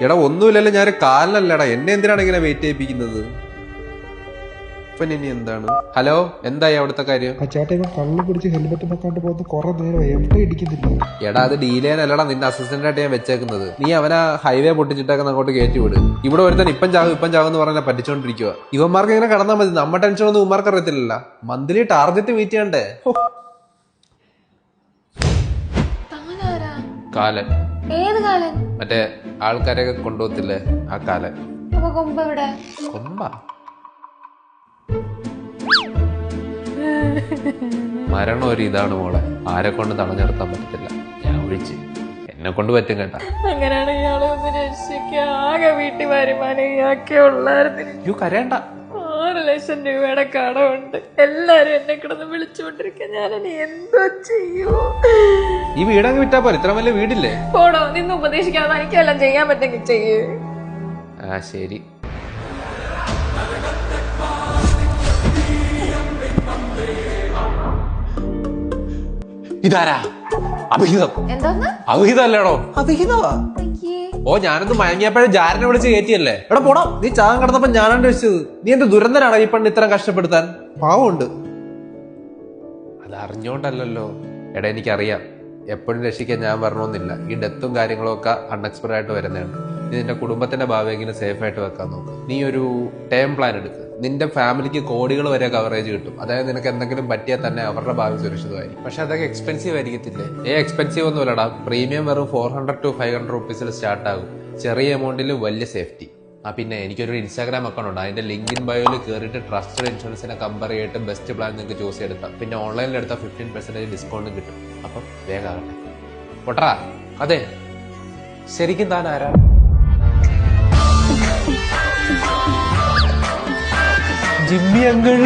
എടാ ഒന്നുമില്ലല്ലോ, ഞാൻ കാലിനല്ലടാ, എന്നെ എന്തിനാണ് ഇങ്ങനെ വെയിറ്റ് ചെയ്യിപ്പിക്കുന്നത്? ഇപ്പൊ ഇനി എന്താണ്? ഹലോ, എന്തായി അവിടുത്തെ കാര്യം? ചേട്ടാ ഇവൻ കള്ളു പിടിച്ച് ഹെൽമെറ്റ് വെക്കാണ്ട് പോകുന്ന കുറെ നേരം എവിടെ ഇടിക്കുന്നില്ല. എടാ അത് ഡീലേനല്ലടാ നിന്റെ അസിസ്റ്റന്റ് ആയിട്ട് ഞാൻ വെച്ചേക്കുന്നത്. നീ അവനാ ഹൈവേ പൊട്ടിച്ചിട്ടൊക്കെ അങ്ങോട്ട് കയറ്റി വിട്. ഇവിടെ ഒരുത്തൻ ഇപ്പം ചാകും പറഞ്ഞാൽ പറ്റിച്ചോണ്ടിരിക്കുക. ഇവന്മാർക്ക് ഇങ്ങനെ കടന്നാൽ മതി, നമ്മ ടെൻഷൻ ഒന്നും ഇവന്മാർക്ക് അറിയത്തില്ല. മന്ത്ലി ടാർഗറ്റ് മീറ്റ് ചെയ്യണ്ടേ? കാലൻ. മറ്റേ ആൾക്കാരെയൊക്കെ കൊണ്ടുപോകത്തില്ലേ ആ കാലൻ. കൊമ്പാ മരണം ഒരു ഇതാണ് മോളെ, ആരെ കൊണ്ട് തടഞ്ഞു നിർത്താൻ പറ്റത്തില്ല. ഞാൻ ഒഴിച്ച് എന്നെ കൊണ്ട് പറ്റും കേട്ടാ. അങ്ങനെയാണ് ഇയാളെ ഒന്ന് രക്ഷിക്കുക. ആകെ വീട്ടിൽ വരുമാനം ഇയാൾക്കേ ഉള്ളായിരുന്നു. കരയണ്ട. 6 ലക്ഷം രൂപയുടെ കടമുണ്ട്. എല്ലാരും എന്നെ കിടന്ന് വിളിച്ചുകൊണ്ടിരിക്കുക. ഞാനിനി എന്തോ ചെയ്യൂ? ഈ വീടങ്ങ് വിറ്റാ പോലെ, ഇത്ര വലിയ വീടില്ലേ? പോടോ, നിന്ന് ഉപദേശിക്കാതെ എനിക്കെല്ലാം ചെയ്യാൻ പറ്റുമെങ്കിൽ ചെയ്യൂ. ആ ശരി. ഇതാരാ? അഭിഹിതം. അഭിഹിതല്ലേടോ? അഭിഹിതമാ? ഓ, ഞാനൊന്ന് മയങ്ങിയപ്പോഴും ജാരനെ വിളിച്ച് കയറ്റിയല്ലേ. എടാ പോടാ, നീ ചാകം കിടന്നപ്പോ ഞാനാണ്ട് വെച്ചത്. നീ എന്ത് ദുരന്തനാണ് ഈ പെണ്ണ് ഇത്ര കഷ്ടപ്പെടുത്താൻ? പാവമുണ്ട്. അത് അറിഞ്ഞോണ്ടല്ലോ. എടാ എനിക്കറിയാം, എപ്പോഴും രക്ഷിക്കാൻ ഞാൻ വരണമെന്നില്ല. ഈ ഡെത്തും കാര്യങ്ങളും ഒക്കെ അൺഎക്സ്പെക്ടഡ് ആയിട്ട് വരുന്നതാണ്. നീ നിന്റെ കുടുംബത്തിന്റെ ഭാവിയെങ്കിലും സേഫ് ആയിട്ട് വെക്കാൻ നോക്ക്. നീ ഒരു ടേം പ്ലാൻ എടുക്ക്. നിന്റെ ഫാമിലിക്ക് കോടികൾ വരെ കവറേജ് കിട്ടും. അതായത് നിനക്ക് എന്തെങ്കിലും പറ്റിയാൽ തന്നെ അവരുടെ ഭാവി സുരക്ഷിതമായിരിക്കും. പക്ഷെ അതൊക്കെ എക്സ്പെൻസീവ് ആയിരിക്കത്തില്ലേ? എക്സ്പെൻസീവ് ഒന്നുമല്ലടാ. പ്രീമിയം വെറും 400 to 500 റുപ്പീസിൽ സ്റ്റാർട്ട് ആകും. ചെറിയ എമൗണ്ടിൽ വലിയ സേഫ്റ്റി. പിന്നെ എനിക്കൊരു ഇൻസ്റ്റാഗ്രാം അക്കൗണ്ട് ഉണ്ട്. അതിന്റെ ലിങ്ക് ഇൻ ബയോയിൽ കയറിയിട്ട് ട്രസ്റ്റഡ് ഇൻഷുറൻസിനെ കമ്പയർ ചെയ്തിട്ട് ബെസ്റ്റ് പ്ലാൻ നിങ്ങൾക്ക് ചൂസ് ചെയ്തെടുക്കാം. പിന്നെ ഓൺലൈനിൽ എടുത്താൽ 15% ഡിസ്കൗണ്ടും കിട്ടും. അപ്പം വേഗം ആകട്ടെ. പൊട്ടറാ. അതെ, ശരിക്കും താൻ ആരാ? Jimmy uncle.